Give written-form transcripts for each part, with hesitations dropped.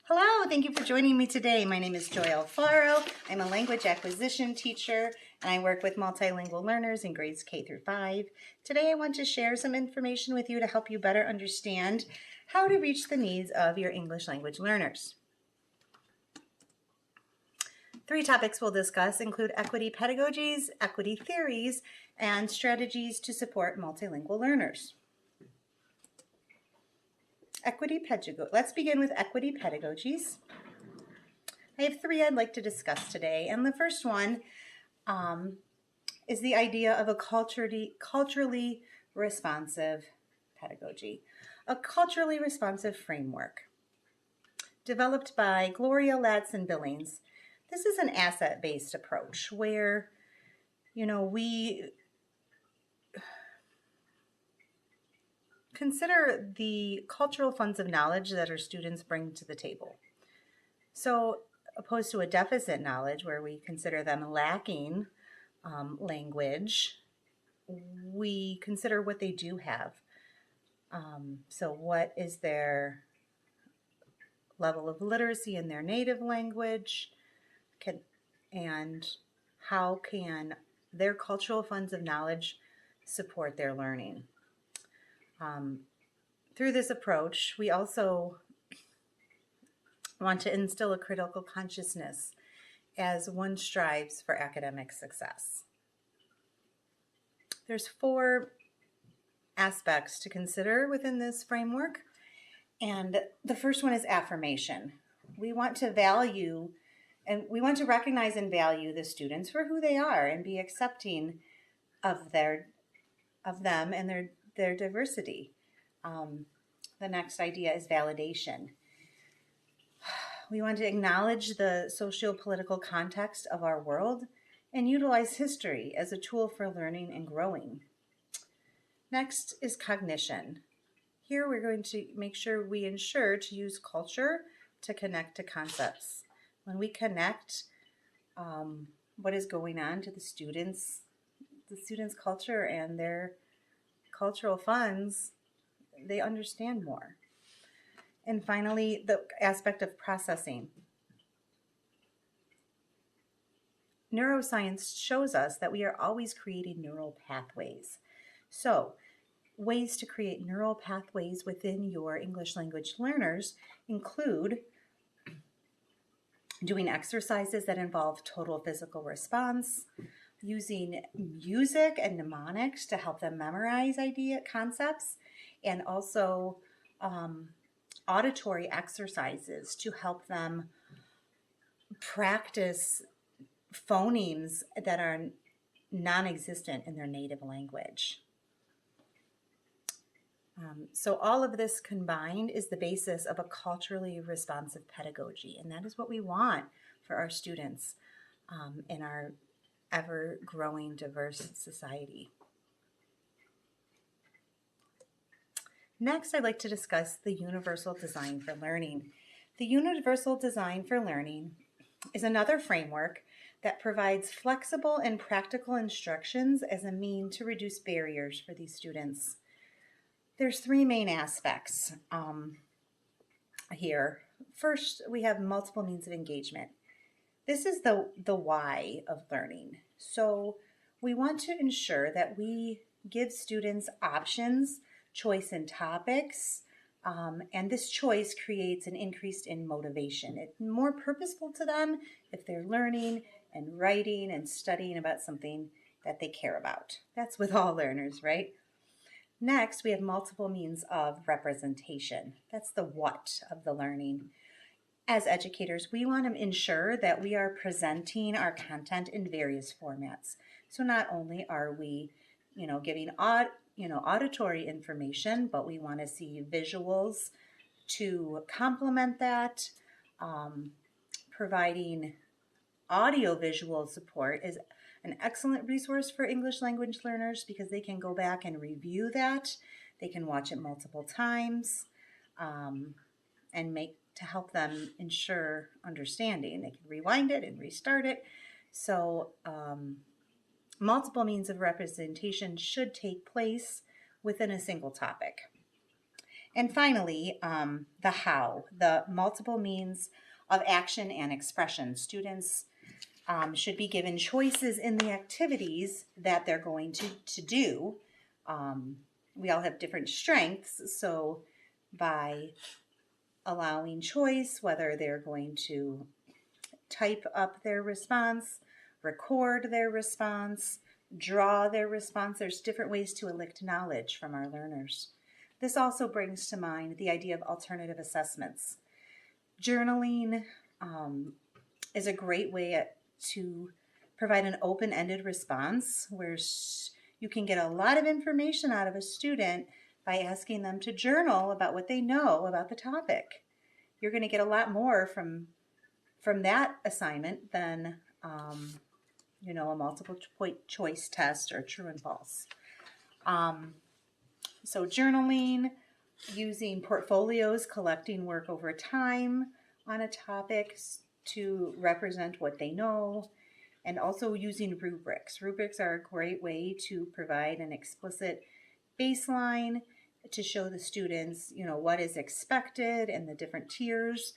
Hello, thank you for joining me today. My name is Joy Alfaro. I'm a language acquisition teacher and I work with multilingual learners in grades K through 5. Today I want to share some information with you to help you better understand how to reach the needs of your English language learners. 3 topics we'll discuss include equity pedagogies, equity theories, and strategies to support multilingual learners. Let's begin with equity pedagogies. I have 3 I'd like to discuss today, and the first one is the idea of a culturally responsive pedagogy, a culturally responsive framework developed by Gloria Ladson-Billings. This is an asset-based approach where, we consider the cultural funds of knowledge that our students bring to the table. So, opposed to a deficit knowledge where we consider them lacking language, we consider what they do have. So what is their level of literacy in their native language, and how can their cultural funds of knowledge support their learning? Through this approach, we also want to instill a critical consciousness as one strives for academic success. There's 4 aspects to consider within this framework, and the first one is affirmation. We want to value and we want to recognize and value the students for who they are and be accepting of them and their diversity. The next idea is validation. We want to acknowledge the socio-political context of our world and utilize history as a tool for learning and growing. Next is cognition. Here we're going to make sure we ensure to use culture to connect to concepts. When we connect what is going on to the students' culture and their cultural funds, they understand more. And finally, the aspect of processing. Neuroscience shows us that we are always creating neural pathways. So, ways to create neural pathways within your English language learners include doing exercises that involve total physical response, using music and mnemonics to help them memorize concepts, and also auditory exercises to help them practice phonemes that are non-existent in their native language. So all of this combined is the basis of a culturally responsive pedagogy, and that is what we want for our students in our ever-growing diverse society. Next, I'd like to discuss the universal design for learning. The universal design for learning is another framework that provides flexible and practical instructions as a means to reduce barriers for these students. There's 3 main aspects here. First, we have multiple means of engagement. This is the why of learning. So we want to ensure that we give students options, choice in topics, and this choice creates an increase in motivation. It's more purposeful to them if they're learning and writing and studying about something that they care about. That's with all learners, right? Next, we have multiple means of representation. That's the what of the learning. As educators, we want to ensure that we are presenting our content in various formats. So not only are we, giving auditory information, but we want to see visuals to complement that. Providing audio-visual support is an excellent resource for English language learners because they can go back and review that. They can watch it multiple times and to help them ensure understanding. They can rewind it and restart it. So multiple means of representation should take place within a single topic. And finally, the how, the multiple means of action and expression. Students should be given choices in the activities that they're going to do. We all have different strengths, so by allowing choice, whether they're going to type up their response, record their response, draw their response, there's different ways to elicit knowledge from our learners. This also brings to mind the idea of alternative assessments. Journaling is a great way to provide an open-ended response where you can get a lot of information out of a student by asking them to journal about what they know about the topic. You're going to get a lot more from that assignment than a multiple choice test or true and false. So journaling, using portfolios, collecting work over time on a topic to represent what they know, and also using rubrics. Rubrics are a great way to provide an explicit baseline to show the students, what is expected and the different tiers,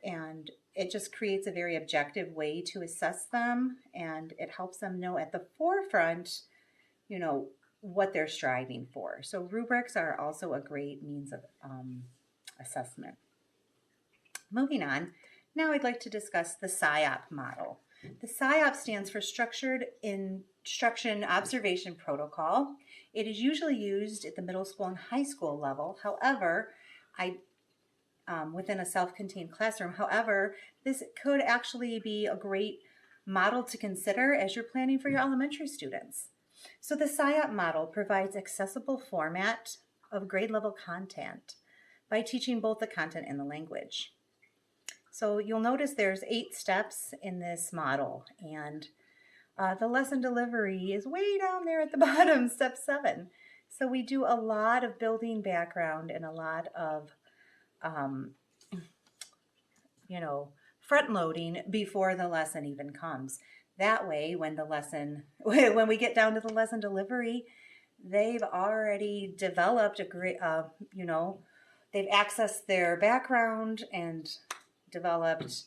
and it just creates a very objective way to assess them, and it helps them know at the forefront, what they're striving for. So rubrics are also a great means of assessment. Moving on, now I'd like to discuss the SIOP model. The SIOP stands for Structured Instruction Observation Protocol. It is usually used at the middle school and high school level. However, within a self-contained classroom. However, this could actually be a great model to consider as you're planning for your elementary students. So the SIOP model provides accessible format of grade level content by teaching both the content and the language. So you'll notice there's 8 steps in this model, and the lesson delivery is way down there at the bottom, step 7. So we do a lot of building background and a lot of front loading before the lesson even comes. That way, when we get down to the lesson delivery, they've already developed a great, they've accessed their background and developed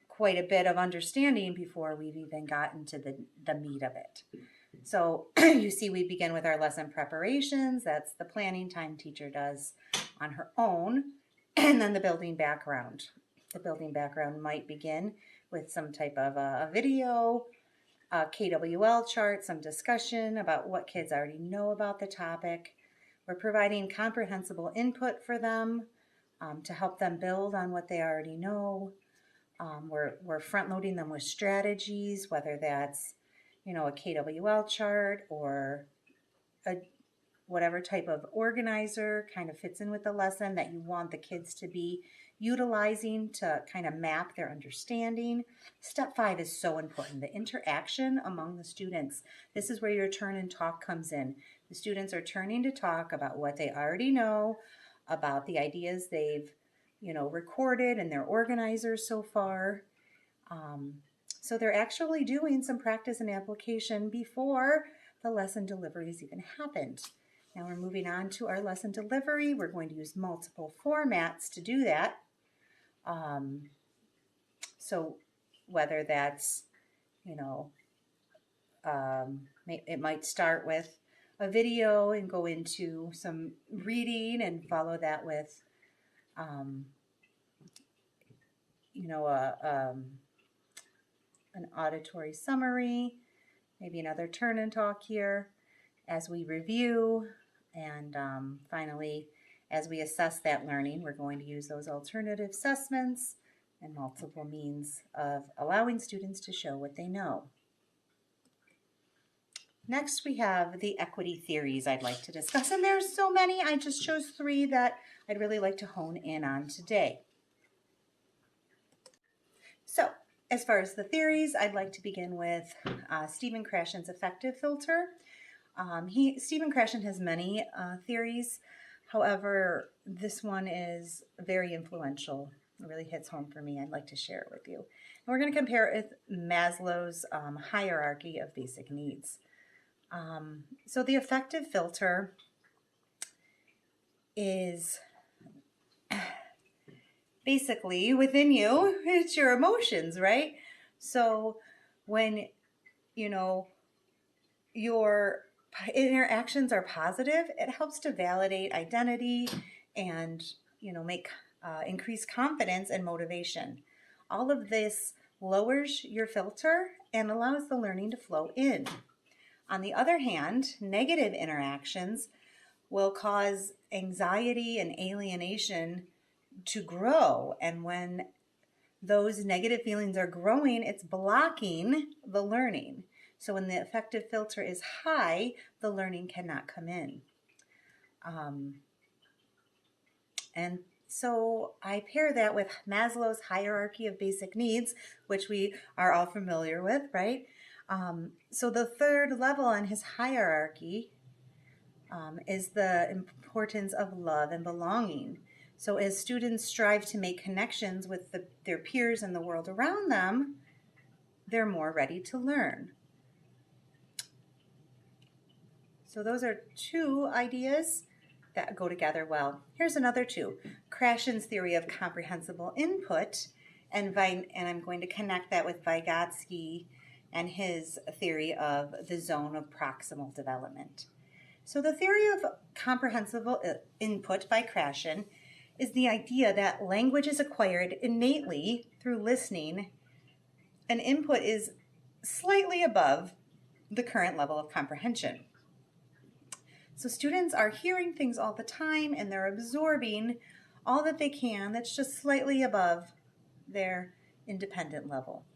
quite a bit of understanding before we've even gotten to the meat of it. So you see, we begin with our lesson preparations. That's the planning time teacher does on her own. And then the building background. The building background might begin with some type of a video, a KWL chart, some discussion about what kids already know about the topic. We're providing comprehensible input for them to help them build on what they already know. We're front loading them with strategies, whether that's a KWL chart or whatever type of organizer kind of fits in with the lesson that you want the kids to be utilizing to kind of map their understanding. Step 5 is so important, the interaction among the students. This is where your turn and talk comes in. The students are turning to talk about what they already know, about the ideas they've recorded in their organizers so far. So they're actually doing some practice and application before the lesson deliveries even happened. Now we're moving on to our lesson delivery. We're going to use multiple formats to do that. So whether that's, it might start with a video and go into some reading and follow that with, an auditory summary, maybe another turn and talk here as we review, and finally, as we assess that learning, we're going to use those alternative assessments and multiple means of allowing students to show what they know. Next, we have the equity theories I'd like to discuss, and there's so many. I just chose 3 that I'd really like to hone in on today. So, as far as the theories, I'd like to begin with Stephen Krashen's affective filter. Stephen Krashen has many theories. However, this one is very influential. It really hits home for me. I'd like to share it with you. And we're going to compare it with Maslow's hierarchy of basic needs. So the affective filter is basically within you. It's your emotions, right? So when, your interactions are positive, it helps to validate identity and, make increase confidence and motivation. All of this lowers your filter and allows the learning to flow in. On the other hand, negative interactions will cause anxiety and alienation to grow. And when those negative feelings are growing, it's blocking the learning. So when the affective filter is high, the learning cannot come in. And so I pair that with Maslow's hierarchy of basic needs, which we are all familiar with, right? So the third level on his hierarchy is the importance of love and belonging. So as students strive to make connections with their peers and the world around them, they're more ready to learn. So those are two ideas that go together well. Here's another two. Krashen's theory of comprehensible input, and I'm going to connect that with Vygotsky and his theory of the zone of proximal development. So the theory of comprehensible input by Krashen is the idea that language is acquired innately through listening, and input is slightly above the current level of comprehension. So students are hearing things all the time and they're absorbing all that they can that's just slightly above their independent level.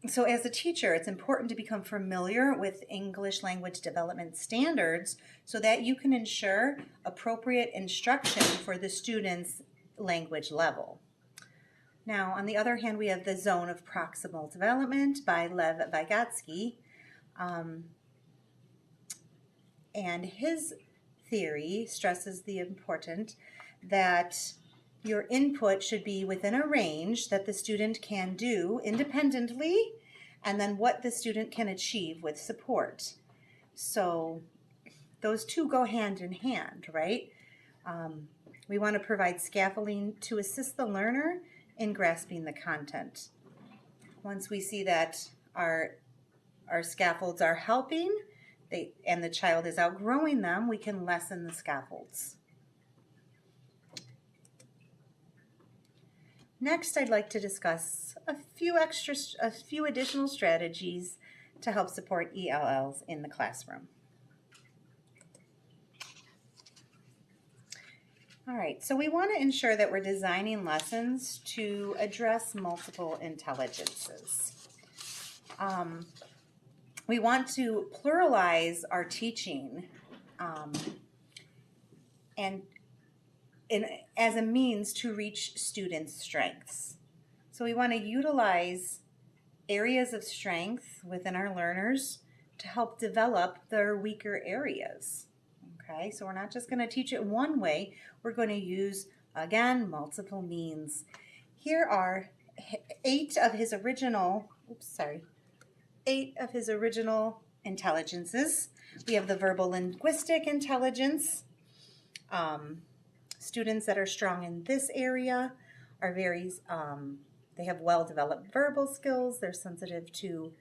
So as a teacher, it's important to become familiar with English language development standards so that you can ensure appropriate instruction for the student's language level. Now, on the other hand, we have the zone of proximal development by Lev Vygotsky. And his theory stresses the important that your input should be within a range that the student can do independently, and then what the student can achieve with support. So those two go hand in hand, right? We want to provide scaffolding to assist the learner in grasping the content. Once we see that our scaffolds are helping, and the child is outgrowing them, we can lessen the scaffolds. Next, I'd like to discuss a few additional strategies to help support ELLs in the classroom. All right, so we want to ensure that we're designing lessons to address multiple intelligences. We want to pluralize our teaching as a means to reach students' strengths. So we want to utilize areas of strength within our learners to help develop their weaker areas. Okay, so we're not just going to teach it one way. We're going to use, again, multiple means. Here are eight of his original intelligences. We have the verbal linguistic intelligence. Students that are strong in this area are they have well-developed verbal skills. They're sensitive to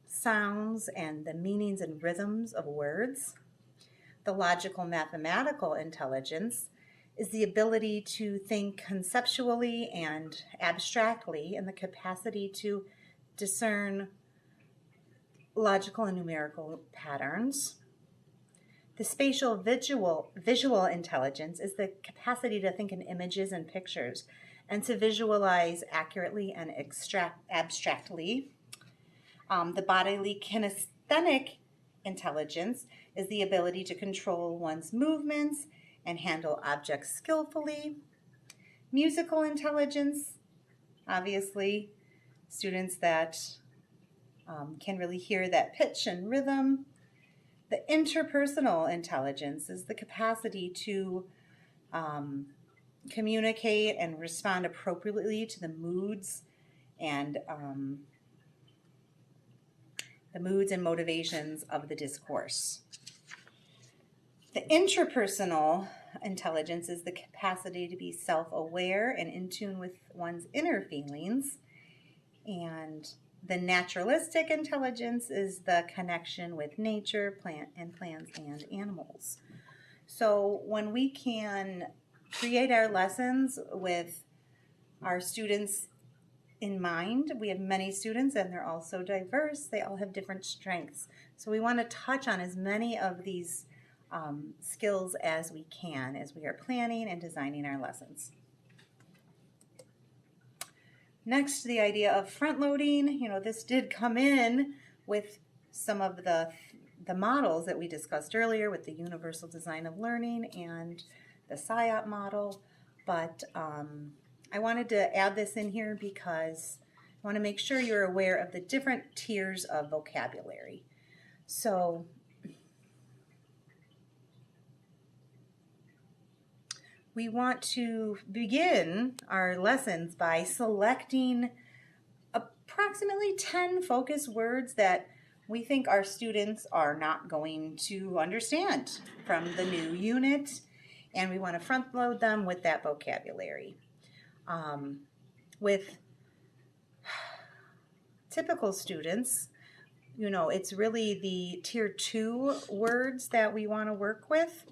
sounds and the meanings and rhythms of words. The logical mathematical intelligence is the ability to think conceptually and abstractly, and the capacity to discern logical and numerical patterns. The spatial visual intelligence is the capacity to think in images and pictures and to visualize accurately and abstractly. The bodily kinesthetic intelligence is the ability to control one's movements and handle objects skillfully. Musical intelligence, obviously, students that can really hear that pitch and rhythm. The interpersonal intelligence is the capacity to communicate and respond appropriately to the moods and motivations of the discourse. The intrapersonal intelligence is the capacity to be self-aware and in tune with one's inner feelings. And the naturalistic intelligence is the connection with nature, plants and animals. So when we can create our lessons with our students in mind, we have many students and they're all so diverse, they all have different strengths. So we want to touch on as many of these skills as we can as we are planning and designing our lessons. Next, the idea of front loading. You know, this did come in with some of the models that we discussed earlier with the universal design of learning and the SIOP model, but I wanted to add this in here because I want to make sure you're aware of the different tiers of vocabulary. So we want to begin our lessons by selecting approximately 10 focus words that we think our students are not going to understand from the new unit, and we want to front load them with that vocabulary. With typical students, you know, it's really the tier 2 words that we want to work with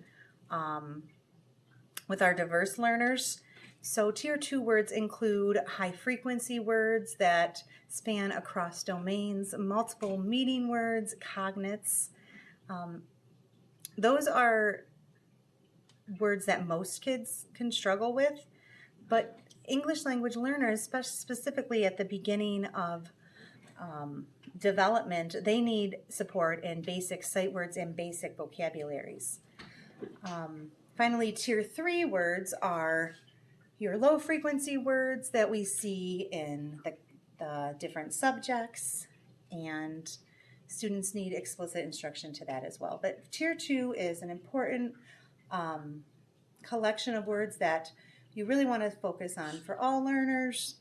our diverse learners. So tier 2 words include high frequency words that span across domains, multiple meaning words, cognates. Those are words that most kids can struggle with, but English language learners, specifically at the beginning of development, they need support in basic sight words and basic vocabularies. Finally, tier 3 words are your low frequency words that we see in the different subjects, and students need explicit instruction to that as well. But tier 2 is an important collection of words that you really want to focus on for all learners,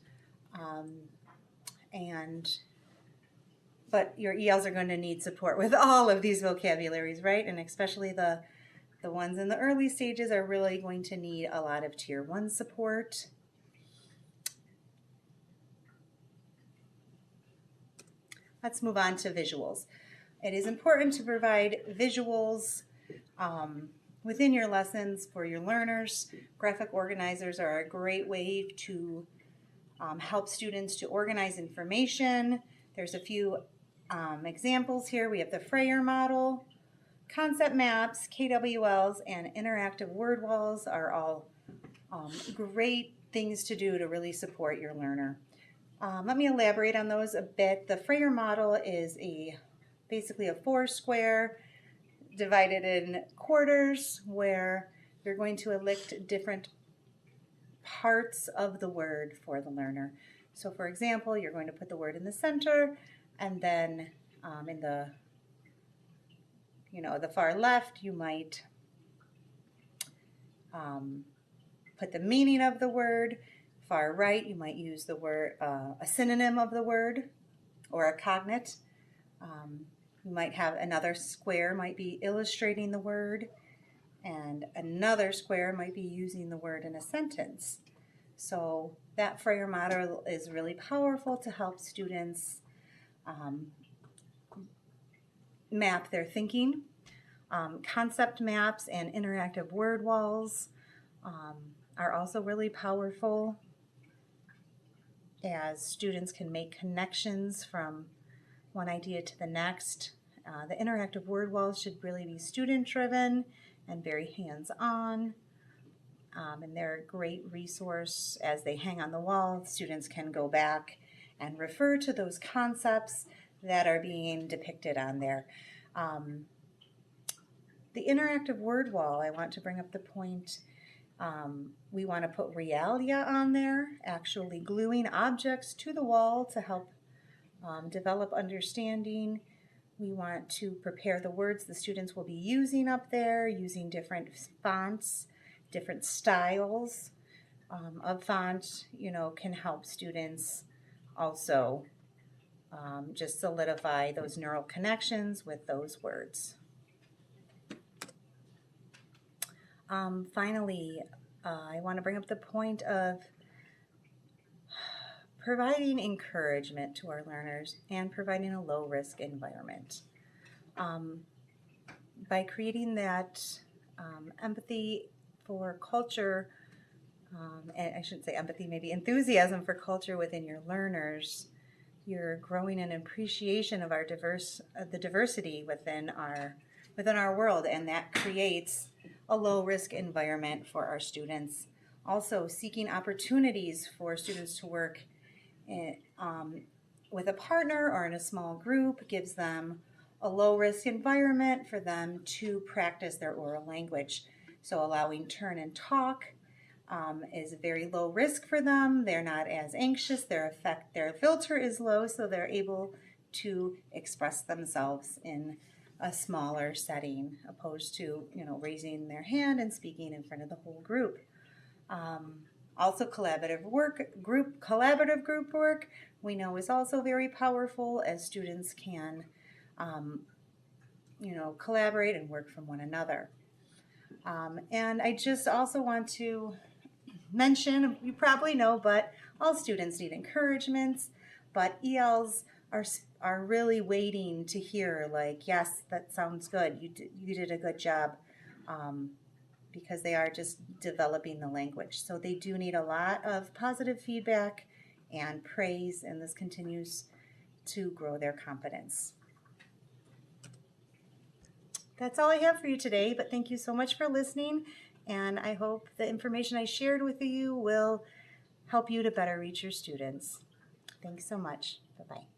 but your ELs are going to need support with all of these vocabularies, right? And especially the ones in the early stages are really going to need a lot of tier 1 support. Let's move on to visuals. It is important to provide visuals within your lessons for your learners. Graphic organizers are a great way to help students to organize information. There's a few examples here. We have the Freyer model. Concept maps, KWLs, and interactive word walls are all great things to do to really support your learner. Let me elaborate on those a bit. The Freyer model is basically a 4 square divided in quarters where you're going to elect different parts of the word for the learner. So for example, you're going to put the word in the center, and then in the far left, you might put the meaning of the word. Far right, you might use the word, a synonym of the word, or a cognate. You might have another square might be illustrating the word, and another square might be using the word in a sentence. So that Freyer model is really powerful to help students map their thinking. Concept maps and interactive word walls are also really powerful, as students can make connections from one idea to the next. The interactive word walls should really be student-driven and very hands-on, and they're a great resource. As they hang on the wall, students can go back and refer to those concepts that are being depicted on there. The interactive word wall, I want to bring up the point, we want to put realia on there, actually gluing objects to the wall to help develop understanding. We want to prepare the words the students will be using up there, using different fonts, different styles of font, can help students also just solidify those neural connections with those words. Finally, I want to bring up the point of providing encouragement to our learners and providing a low-risk environment. Um, by creating that empathy for culture, and I shouldn't say empathy, maybe enthusiasm for culture within your learners, you're growing an appreciation of our the diversity within our world, and that creates a low-risk environment for our students. Also, seeking opportunities for students to work with a partner or in a small group gives them a low-risk environment for them to practice their oral language. So allowing turn and talk is very low risk for them. They're not as anxious. Their filter is low, so they're able to express themselves in a smaller setting, opposed to raising their hand and speaking in front of the whole group. Also, collaborative group work we know is also very powerful, as students can collaborate and work from one another. And I just also want to mention, you probably know, but all students need encouragements, but ELs are really waiting to hear, like, yes, that sounds good, you did a good job, because they are just developing the language. So they do need a lot of positive feedback and praise, and this continues to grow their confidence. That's all I have for you today, but thank you so much for listening, and I hope the information I shared with you will help you to better reach your students. Thanks so much. Bye-bye.